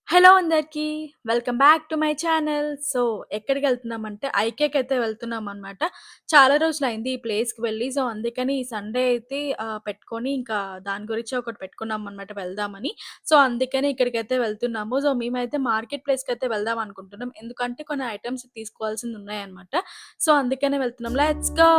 Hello అందరికీ. Welcome back to my channel. So, ఎక్కడికెళ్తున్నామంటే ఐకేకైతే వెళ్తున్నామనమాట. చాలా రోజులయింది ఈ ప్లేస్‌కి వెళ్ళి. సో, అందుకని ఈ సండే అయితే పెట్టుకొని ఇంకా దాని గురించి ఒకటి పెట్టుకున్నామనమాట వెళ్దామని. సో, అందుకని ఇక్కడికైతే వెళ్తున్నాము. సో, మేమైతే మార్కెట్ ప్లేస్‌కైతే వెళ్దాం అనుకుంటున్నాం. ఎందుకంటే కొన్ని ఐటెమ్స్ తీసుకోవాల్సినున్నాయనమాట. సో, అందుకనే వెళ్తున్నాం. Let's go!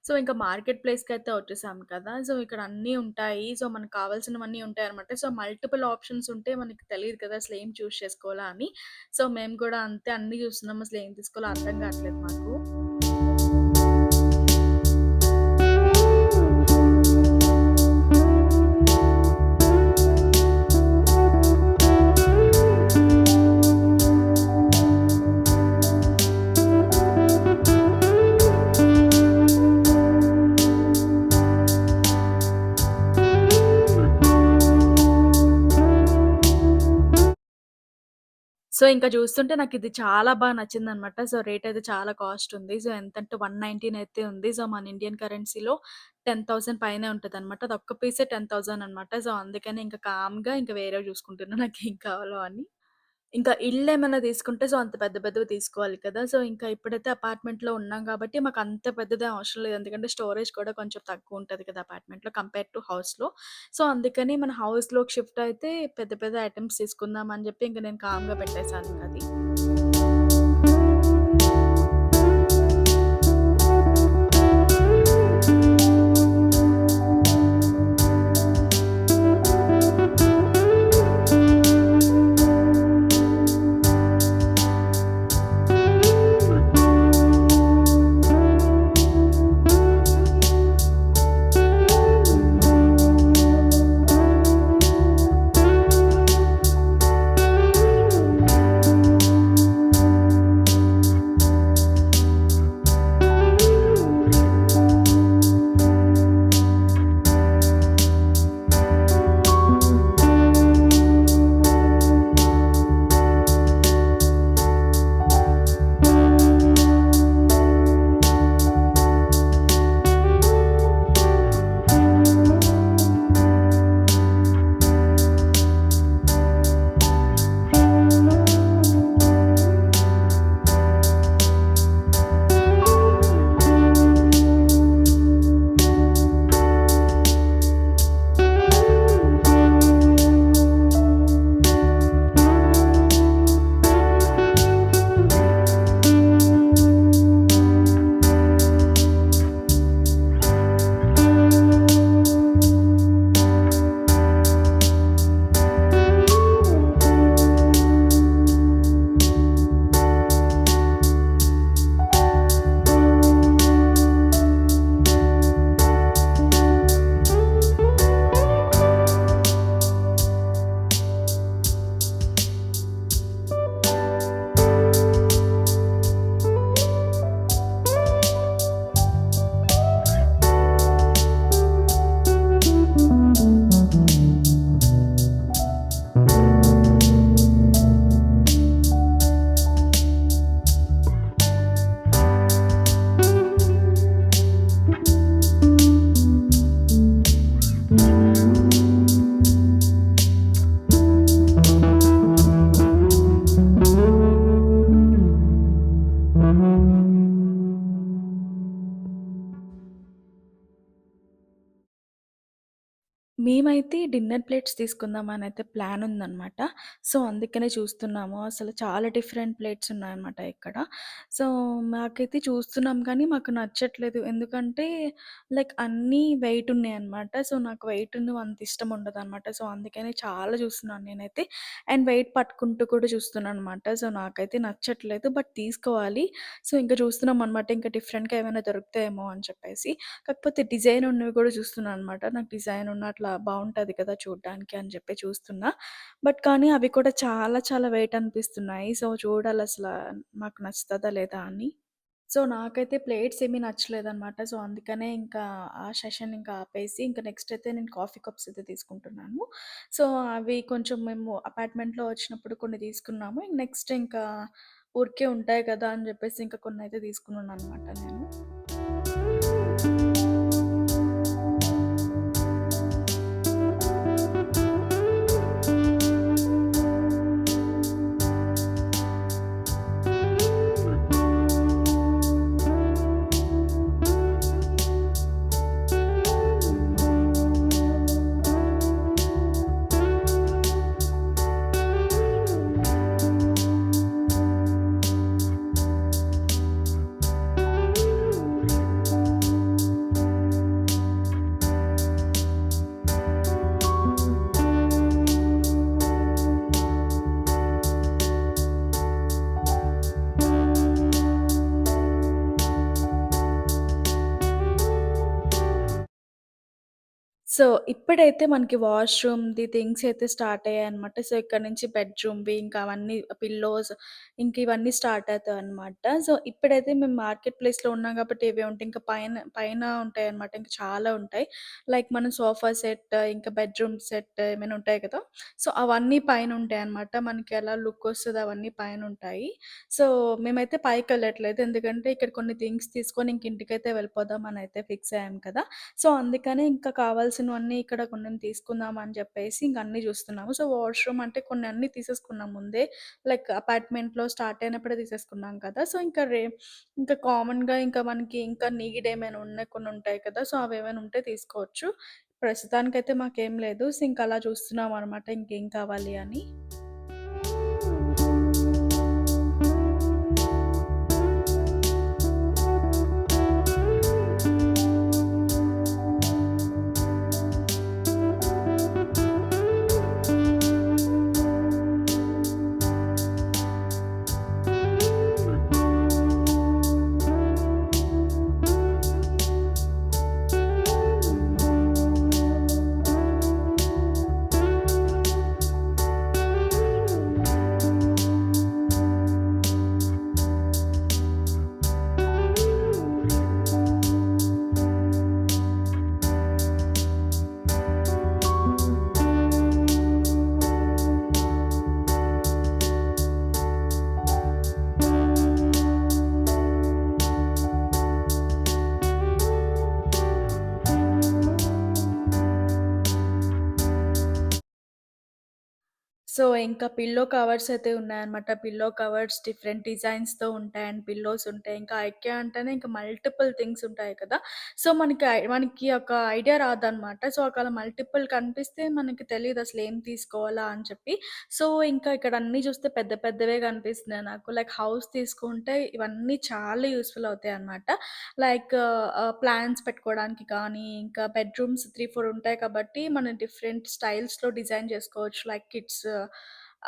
సో, ఇంక మార్కెట్ ప్లేస్‌కైతే వచ్చేసాం కదా! సో, ఇక్కడ అన్నీ ఉంటాయి. సో, మనకు కావాల్సినవన్నీ ఉంటాయనమాట. సో, మల్టిపుల్ ఆప్షన్స్ ఉంటే మనకి తెలీదు కదా! అసలేం చూజ్ చేసుకోవాలా అని. సో, మేము కూడా అంతే అన్నీ చూస్తున్నాం. అసలేం తీసుకోవాలో అర్థం కావట్లేదు మాకు. సో, ఇంక చూస్తుంటే నాకిది చాలా నచ్చిందనమాట. సో, రేటయితే చాలా కాస్ట్ ఉంది. సో, ఎంతంటే 119 అయితే ఉంది. సో, మన ఇండియన్ కరెన్సీలో 10,000 పైనే ఉంటదనమాట. అదొక్క పీసే 10,000 అనమాట. సో, అందుకని ఇంక కామ్‌గా ఇంక వేరేవి చూసుకుంటున్నా నాకేం కావాలో అని. ఇంకా ఇల్లేమన్నా తీసుకుంటే సో, అంత పెద్ద పెద్దవి తీసుకోవాలి కదా! సో, ఇంకా ఇప్పుడైతే అపార్ట్‌మెంట్‌లో ఉన్నాం కాబట్టి మాకంత పెద్దదేం అవసరం లేదు. ఎందుకంటే స్టోరేజ్ కూడా కొంచెం తక్కువుంటది కదా! అపార్ట్‌మెంట్‌లో కంపేర్ టు హౌస్‌లో. సో, అందుకని మన హౌస్‌లోకి షిఫ్ట్ అయితే పెద్ద పెద్ద ఐటెమ్స్ తీసుకుందాం అని చెప్పి ఇంక నేను కామ్‌గా పెట్టేసాను ఇంకది. మేమైతే డిన్నర్ ప్లేట్స్ తీసుకుందామనైతే ప్లానుందనమాట. సో, అందుకనే చూస్తున్నాము. అసలు చాలా డిఫరెంట్ ప్లేట్స్ ఉన్నాయన్నమాట ఇక్కడ. సో, మాకైతే చూస్తున్నాం కానీ మాకు నచ్చట్లేదు. ఎందుకంటే అన్నీ వెయిట్ ఉన్నాయన్నమాట. సో, నాకు వెయిట్ ఉన్నవి అంత ఇష్టం ఉండదనమాట. సో, అందుకనే చాలా చూస్తున్నాను నేనైతే. అండ్ వెయిట్ పట్టుకుంటూ కూడా చూస్తున్నాననమాట. సో, నాకైతే నచ్చట్లేదు. బట్ తీసుకోవాలి. సో, ఇంకా చూస్తున్నామనమాట. ఇంకా డిఫరెంట్‌గా ఏమైనా దొరుకుతాయేమో అని చెప్పేసి. కాకపోతే డిజైన్ ఉన్నవి కూడా చూస్తున్నా అనమాట. నాకు డిజైన్ ఉన్న అట్లా బావుంటది కదా చూడ్డానికి అని చెప్పి చూస్తున్నా. బట్ కానీ అవి కూడా చాలా చాలా వెయిట్ అనిపిస్తున్నాయి. సో, చూడాలసల మాకు నచ్చుతదా లేదా అని. సో, నాకైతే ప్లేట్స్ ఏమి నచ్చలేదనమాట. సో, అందుకనే ఇంకా ఆ సెషన్ ఇంకా ఆపేసి ఇంకా నెక్స్ట్ అయితే నేను కాఫీ కప్స్ అయితే తీసుకుంటున్నాను. సో, అవి కొంచెం మేము అపార్ట్మెంట్‌లో వచ్చినప్పుడు కొన్ని తీసుకున్నాము. నెక్స్ట్ ఇంకా ఊరికే ఉంటాయి కదా అని చెప్పేసి ఇంకా కొన్నయితే తీసుకున్నాననమాట నేను. సో, ఇప్పుడైతే మనకి వాష్‌రూమ్‌ది థింగ్స్ అయితే స్టార్ట్ అయ్యాయన్నమాట. సో, ఇక్కడ నుంచి బెడ్‌రూమ్‌వి ఇంకా అవన్నీ పిల్లోస్ ఇంక ఇవన్నీ స్టార్ట్ అవుతాయన్నమాట. సో, ఇప్పుడైతే మేము మార్కెట్ ప్లేస్‌లో ఉన్నాం కాబట్టి ఇవే ఉంటాయి. ఇంకా పైన పైన ఉంటాయన్నమాట. ఇంకా చాలా ఉంటాయి. మనం సోఫా సెట్, ఇంకా బెడ్‌రూమ్ సెట్ ఏమైనా ఉంటాయి కదా! సో, అవన్నీ పైనుంటాయన్నమాట. మనకి ఎలా లుక్ వస్తదో అవన్నీ పైనుంటాయి. సో, మేమైతే పైకెళ్ళట్లేదు. ఎందుకంటే ఇక్కడ కొన్ని థింగ్స్ తీసుకొని ఇంక ఇంటికైతే వెళ్ళిపోదాం అనైతే ఫిక్స్ అయ్యాం కదా! సో, అందుకనే ఇంకా కావాల్సినవన్నీ ఇక్కడ కొన్ని తీసుకుందాం అని చెప్పేసి ఇంక అన్నీ చూస్తున్నాము. సో, వాష్‌రూమ్ అంటే కొన్ని అన్నీ తీసేసుకున్నాం ముందే. అపార్ట్‌మెంట్‌లో స్టార్ట్ అయినప్పుడే తీసేసుకున్నాం కదా! సో, ఇంకా కామన్‌గా ఇంకా మనకి ఇంకా నీడ్ ఏమైనా ఉన్నాయి కొన్ని ఉంటాయి కదా! సో, అవేమైనా ఉంటే తీసుకోవచ్చు. ప్రస్తుతానికైతే మాకేం లేదు. సో, ఇంక అలా చూస్తున్నామనమాట ఇంకేం కావాలి అని. సో, ఇంకా పిల్లో కవర్స్ అయితే ఉన్నాయన్నమాట. పిల్లో కవర్స్ డిఫరెంట్ డిజైన్స్‌తో ఉంటాయి. అండ్ పిల్లోస్ ఉంటాయి. ఇంకా ఐకియా అంటేనే ఇంకా మల్టిపుల్ థింగ్స్ ఉంటాయి కదా! సో, మనకి ఒక ఐడియా రాదన్నమాట. సో, ఒకవేళ మల్టిపుల్ కనిపిస్తే మనకి తెలీదసలు ఏం తీసుకోవాలా అని చెప్పి. సో, ఇంకా ఇక్కడ అన్నీ చూస్తే పెద్ద పెద్దవే కనిపిస్తున్నాయి నాకు. హౌస్ తీసుకుంటే ఇవన్నీ చాలా యూజ్‌ఫుల్ అవుతాయన్నమాట. ప్లాంట్స్ పెట్టుకోవడానికి కానీ, ఇంకా బెడ్‌రూమ్స్ 3, 4 ఉంటాయి కాబట్టి మనం డిఫరెంట్ స్టైల్స్‌లో డిజైన్ చేసుకోవచ్చు. కిడ్స్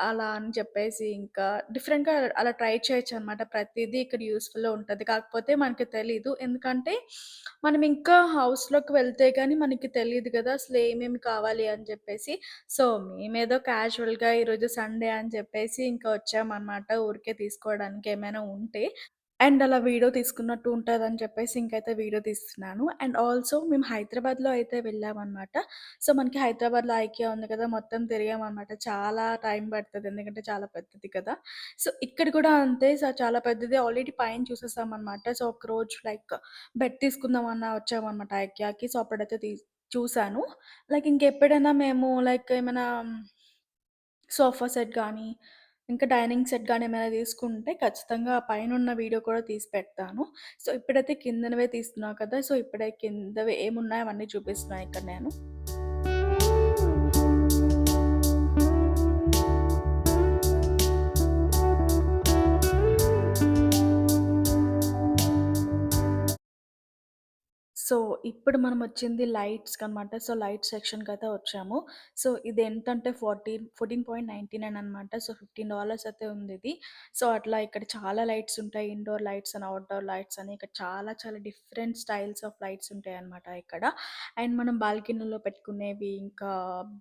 అలా అని చెప్పేసి ఇంకా డిఫరెంట్‌గా అలా ట్రై చేయొచ్చనమాట. ప్రతీదీ ఇక్కడ యూజ్‌ఫుల్‌లో ఉంటది. కాకపోతే మనకి తెలీదు. ఎందుకంటే మనం ఇంకా హౌస్‌లోకి వెళ్తే గాని మనకి తెలీదు గదా! అసలు ఏమేమి కావాలి అని చెప్పేసి. సో, మేమేదో క్యాజువల్‌గా ఈరోజు సండే అని చెప్పేసి ఇంకా వచ్చామనమాట ఊరికే తీసుకోవడానికి ఏమైనా ఉంటే. అండ్ అలా వీడియో తీసుకున్నట్టు ఉంటదని చెప్పేసి ఇంకైతే వీడియో తీస్తున్నాను. అండ్ ఆల్సో మేము హైదరాబాద్‌లో అయితే వెళ్ళామనమాట. సో, మనకి హైదరాబాద్‌లో ఐకియా ఉంది కదా! మొత్తం తిరిగామనమాట. చాలా టైం పడతది. ఎందుకంటే చాలా పెద్దది కదా! సో, ఇక్కడ కూడా అంతే. సో, చాలా పెద్దది. ఆల్రెడీ పైన చూసేసామనమాట. సో, ఒకరోజు బెడ్ తీసుకుందామన్నా వచ్చామనమాట ఐకియాకి. సో, అప్పుడైతే చూసాను. ఇంకెప్పుడైనా మేము ఏమైనా సోఫా సెట్ గానీ, ఇంకా డైనింగ్ సెట్ గానీ ఏమైనా తీసుకుంటే ఖచ్చితంగా ఆ పైనున్న వీడియో కూడా తీసి పెడతాను. సో, ఇప్పుడైతే కిందనవే తీస్తున్నా కదా! సో, ఇప్పుడే కిందవి ఏమున్నాయో అవన్నీ చూపిస్తున్నా ఇక్కడ నేను. సో, ఇప్పుడు మనమొచ్చింది లైట్స్‌కనమాట. సో, లైట్ సెక్షన్‌కయితే వచ్చాము. సో, ఇదెంతంటే 14.99 అనమాట. సో, $15 అయితే ఉందిది. సో, అట్లా ఇక్కడ చాలా లైట్స్ ఉంటాయి. ఇండోర్ లైట్స్ అని, ఔట్‌డోర్ లైట్స్ అని ఇక్కడ చాలా చాలా డిఫరెంట్ స్టైల్స్ ఆఫ్ లైట్స్ ఉంటాయనమాట ఇక్కడ. అండ్ మనం బాల్కనీలో పెట్టుకునేవి, ఇంకా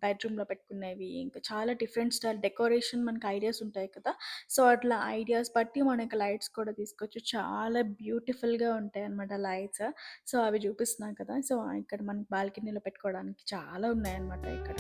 బెడ్‌రూమ్‌లో పెట్టుకునేవి, ఇంకా చాలా డిఫరెంట్ స్టైల్ డెకరేషన్ మనకి ఐడియాస్ ఉంటాయి కదా! సో, అట్లా ఐడియాస్ బట్టి మనకి లైట్స్ కూడా తీసుకోవచ్చు. చాలా బ్యూటిఫుల్‌గా ఉంటాయనమాట లైట్స్. సో, అవి చూపిస్తున్నాను కదా! సో, ఇక్కడ మనకి బాల్కనీలో పెట్టుకోవడానికి చాలా ఉన్నాయన్నమాట ఇక్కడ.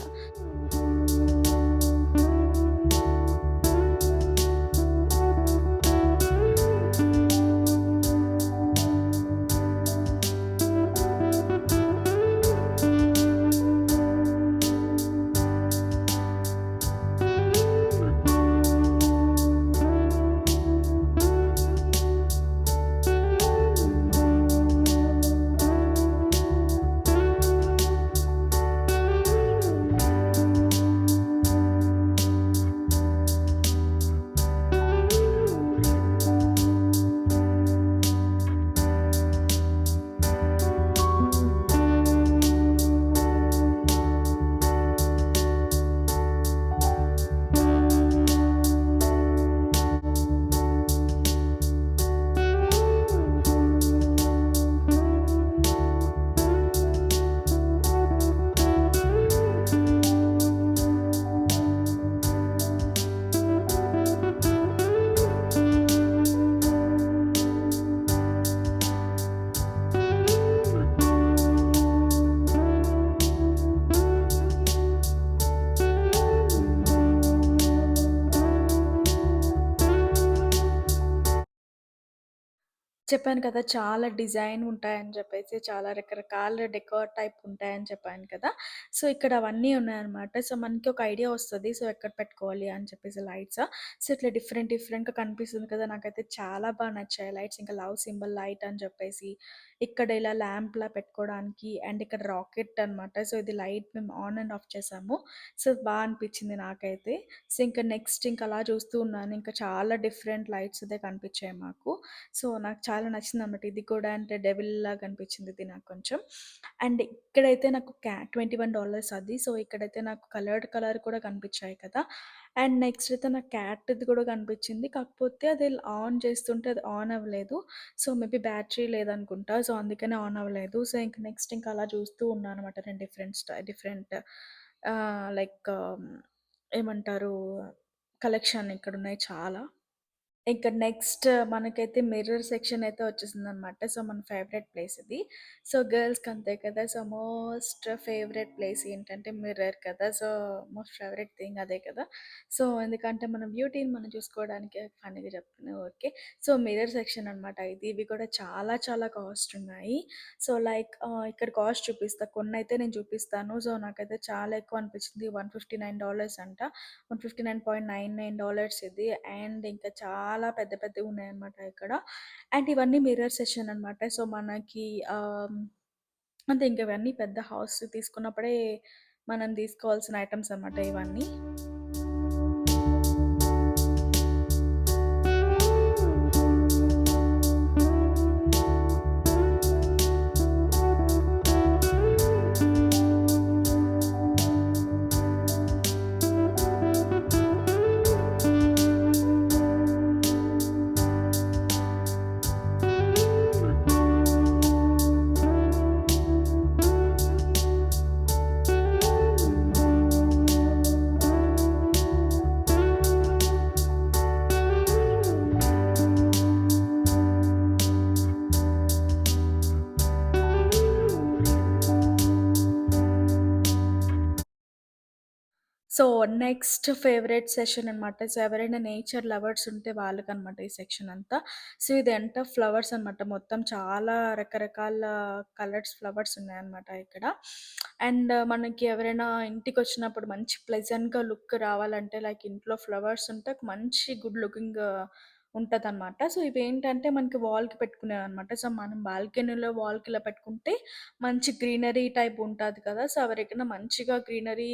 చెప్పాను కదా! చాలా డిజైన్ ఉంటాయని చెప్పేసి, చాలా రకరకాల డెకోర్ టైప్ ఉంటాయని చెప్పాను కదా! సో, ఇక్కడ అవన్నీ ఉన్నాయన్నమాట. సో, మనకి ఒక ఐడియా వస్తది. సో, ఎక్కడ పెట్టుకోవాలి అని చెప్పేసి లైట్స్. సో, ఇట్లా డిఫరెంట్ డిఫరెంట్‌గా కనిపిస్తుంది కదా! నాకైతే చాలా నచ్చాయి లైట్స్. ఇంకా లవ్ సింబల్ లైట్ అని చెప్పేసి, ఇక్కడ ఇలా ల్యాంప్‌లా పెట్టుకోవడానికి అండ్ ఇక్కడ రాకెట్ అనమాట. సో, ఇది లైట్ మేము ఆన్ అండ్ ఆఫ్ చేసాము. సో, అనిపించింది నాకైతే. సో, ఇంకా నెక్స్ట్ ఇంక అలా చూస్తూ ఉన్నాను. ఇంకా చాలా డిఫరెంట్ లైట్స్ అయితే కనిపించాయి మాకు. సో, నాకు చాలా నచ్చిందనమాట. ఇది కూడా అంటే డెవిల్‌లాగా అనిపించింది ఇది నాకు కొంచెం. అండ్ ఇక్కడైతే నాకు $21 అది. సో, ఇక్కడైతే నాకు కలర్ కూడా కనిపించాయి కదా! అండ్ నెక్స్ట్ అయితే నాకు క్యాట్‌ది కూడా కనిపించింది. కాకపోతే అది ఆన్ చేస్తుంటే అది ఆన్ అవ్వలేదు. సో, మేబీ బ్యాటరీ లేదనుకుంటా. సో, అందుకనే ఆన్ అవ్వలేదు. సో, ఇంక నెక్స్ట్ ఇంకా అలా చూస్తూ ఉన్నాననమాట. నేను డిఫరెంట్ లైక్ ఏమంటారు కలెక్షన్ ఇక్కడున్నాయి చాలా. ఇక నెక్స్ట్ మనకైతే మిర్రర్ సెక్షన్ అయితే వచ్చేసిందనమాట. సో, మన ఫేవరెట్ ప్లేస్ ఇది. సో, గర్ల్స్‌కి అంతే కదా! సో, మోస్ట్ ఫేవరెట్ ప్లేస్ ఏంటంటే మిర్రర్ కదా! సో, మోస్ట్ ఫేవరెట్ థింగ్ అదే కదా! సో, ఎందుకంటే మన బ్యూటీని మనం చూసుకోవడానికే ఫన్నీగా చెప్తున్నా ఊరికే. సో, మిర్రర్ సెక్షన్ అనమాట ఇది. ఇవి కూడా చాలా చాలా కాస్ట్ ఉన్నాయి. సో, లైక్ ఇక్కడ కాస్ట్ చూపిస్తా. కొన్నైతే నేను చూపిస్తాను. సో, నాకైతే చాలా ఎక్కువ అనిపించింది. $159 అంట. $159.99 ఇది. అండ్ ఇంకా చాలా పెద్ద పెద్దగున్నాయన్నమాట ఇక్కడ. అండ్ ఇవన్నీ మిర్రర్ సెషన్ అనమాట. సో, మనకి అంతే ఇంక ఇవన్నీ పెద్ద హౌస్ తీసుకున్నప్పుడే మనం తీసుకోవాల్సిన ఐటెమ్స్ అనమాట ఇవన్నీ. సో, నెక్స్ట్ ఫేవరెట్ సెషన్ అనమాట. సో, ఎవరైనా నేచర్ లవర్స్ ఉంటే వాళ్ళకనమాట ఈ సెక్షన్ అంతా. సో, ఇదంతా ఫ్లవర్స్ అనమాట. మొత్తం చాలా రకరకాల కలర్స్ ఫ్లవర్స్ ఉన్నాయన్నమాట ఇక్కడ. అండ్ మనకి ఎవరైనా ఇంటికొచ్చినప్పుడు మంచి ప్లెజెంట్‌గా లుక్ రావాలంటే లైక్ ఇంట్లో ఫ్లవర్స్ ఉంటే ఒక మంచి గుడ్ లుకింగ్ ఉంటదనమాట. సో, ఇవేంటంటే మనకి వాల్‌కి పెట్టుకునేవనమాట. సో, మనం బాల్కనీలో వాల్‌కి ఇలా పెట్టుకుంటే మంచి గ్రీనరీ టైప్ ఉంటది కదా! సో, ఎవరికైనా మంచిగా గ్రీనరీ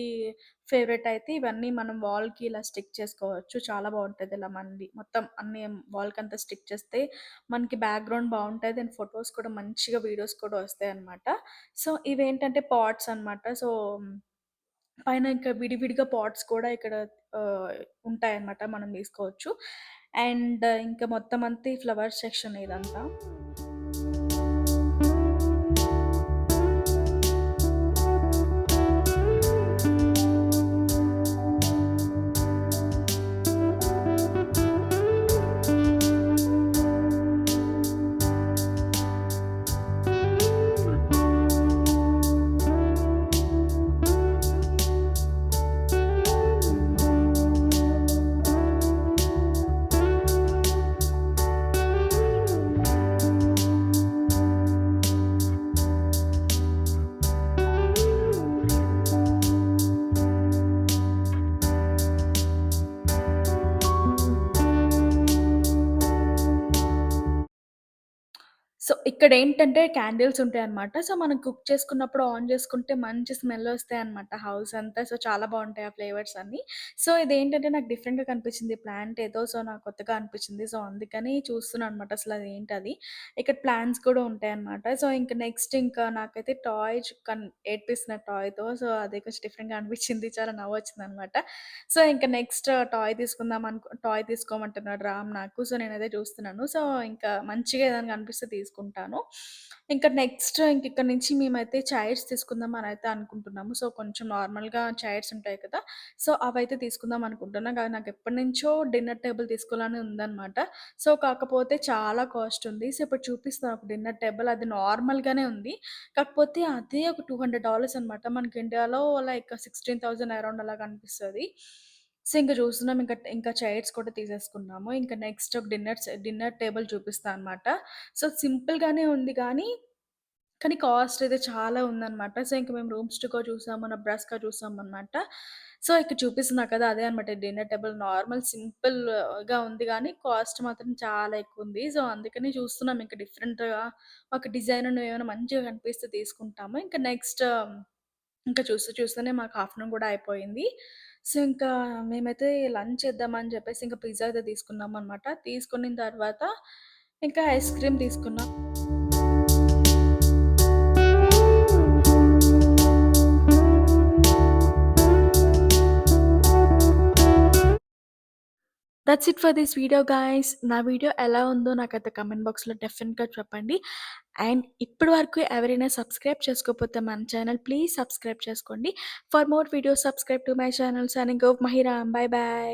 ఫేవరెట్ అయితే ఇవన్నీ మనం వాల్‌కి ఇలా స్టిక్ చేసుకోవచ్చు. చాలా బావుంటది ఇలా మనది మొత్తం అన్నీ వాల్‌కంతా స్టిక్ చేస్తే మనకి బ్యాక్‌గ్రౌండ్ బావుంటది. అండ్ ఫోటోస్ కూడా మంచిగా వీడియోస్ కూడా వస్తాయనమాట. సో, ఇవేంటంటే పాట్స్ అనమాట. సో, పైన ఇంకా విడివిడిగా పాట్స్ కూడా ఇక్కడ ఆహ్, ఉంటాయన్నమాట. మనం తీసుకోవచ్చు. అండ్ ఇంకా మొత్తం అంతా ఈ ఫ్లవర్ సెక్షన్ ఇదంతా. సో, ఇక్కడేంటంటే క్యాండిల్స్ ఉంటాయన్నమాట. సో, మనం కుక్ చేసుకున్నప్పుడు ఆన్ చేసుకుంటే మంచి స్మెల్ ఒస్తాయన్నమాట హౌస్ అంతా. సో, చాలా బావుంటాయి ఆ ఫ్లేవర్స్ అన్నీ. సో, ఇదేంటంటే నాకు డిఫరెంట్‌గా కనిపించింది ప్లాంట్ ఏదో. సో, నాకు కొత్తగా అనిపించింది. సో, అందుకని చూస్తున్నా అనమాట అసలదేంటది. ఇక్కడ ప్లాంట్స్ కూడా ఉంటాయన్నమాట. సో, ఇంక నెక్స్ట్ ఇంకా నాకైతే టాయ్ ఏడ్పిస్తున్న టాయ్‌తో. సో, అది కొంచెం డిఫరెంట్‌గా అనిపించింది. చాలా నవ్వొచ్చిందనమాట. సో, ఇంక నెక్స్ట్ టాయ్ తీసుకోమంటున్నాడు రామ్ నాకు. సో, నేనదే చూస్తున్నాను. సో, ఇంకా మంచిగా ఏదైనా కనిపిస్తే తీసుకుంటాను. ఇంకా నెక్స్ట్ ఇక్కడ నుంచి మేమైతే చైర్స్ తీసుకుందాం అనయితే అనుకుంటున్నాము. సో, కొంచెం నార్మల్‌గా చైర్స్ ఉంటాయి కదా! సో, అవైతే తీసుకుందాం అనుకుంటున్నా. నాకు ఎప్పటినుంచో డిన్నర్ టేబుల్ తీసుకోవాలని ఉందనమాట. సో, కాకపోతే చాలా కాస్ట్ ఉంది. సో, ఇప్పుడు చూపిస్తాను ఒక డిన్నర్ టేబుల్. అది నార్మల్‌గానే ఉంది. కాకపోతే అదే ఒక $200 అనమాట. మనకి ఇండియాలో లైక్ 16,000 అరౌండ్ అలా కనిపిస్తది. సో, ఇంక చూస్తున్నాం. ఇంకా చైర్స్ కూడా తీసేసుకున్నాము. ఇంక నెక్స్ట్ ఒక డిన్నర్ టేబుల్ చూపిస్తా అనమాట. సో, సింపుల్‌గానే ఉంది కానీ కాస్ట్ అయితే చాలా ఉందనమాట. సో, ఇంక మేము రూమ్స్ టు గో చూసాము, నెబ్రాస్కా చూసామనమాట. సో, ఇక్కడ చూపిస్తున్నా కదా! అదే అనమాట డిన్నర్ టేబుల్ నార్మల్ సింపుల్‌గా ఉంది గానీ, కాస్ట్ మాత్రం చాలా ఎక్కువుంది. సో, అందుకని చూస్తున్నాం ఇంక డిఫరెంట్‌గా ఒక డిజైన్ నువ్వేమైనా మంచిగా కనిపిస్తే తీసుకుంటాము. ఇంకా నెక్స్ట్ ఇంకా చూస్తూనే మాకు ఆఫ్టర్‌నూన్ గూడా అయిపోయింది. సో, ఇంకా మేమైతే లంచ్ చేద్దామని జెప్పేసి ఇంకా పిజ్జా అయితే తీసుకున్నామనమాట. తీసుకునిన తర్వాత ఇంకా ఐస్ క్రీమ్ తీసుకున్నాం. That's it for this video guys. నా వీడియో ఎలా ఉందో నాకైతే కామెంట్ బాక్స్‌లో డెఫినిట్‌గా చెప్పండి. అండ్ ఇప్పటి వరకు ఎవరైనా సబ్స్క్రైబ్ చేసుకోకపోతే మన ఛానల్ ప్లీజ్ సబ్స్క్రైబ్ చేసుకోండి. For more videos subscribe to my channel. Signing off Mahiram. By by.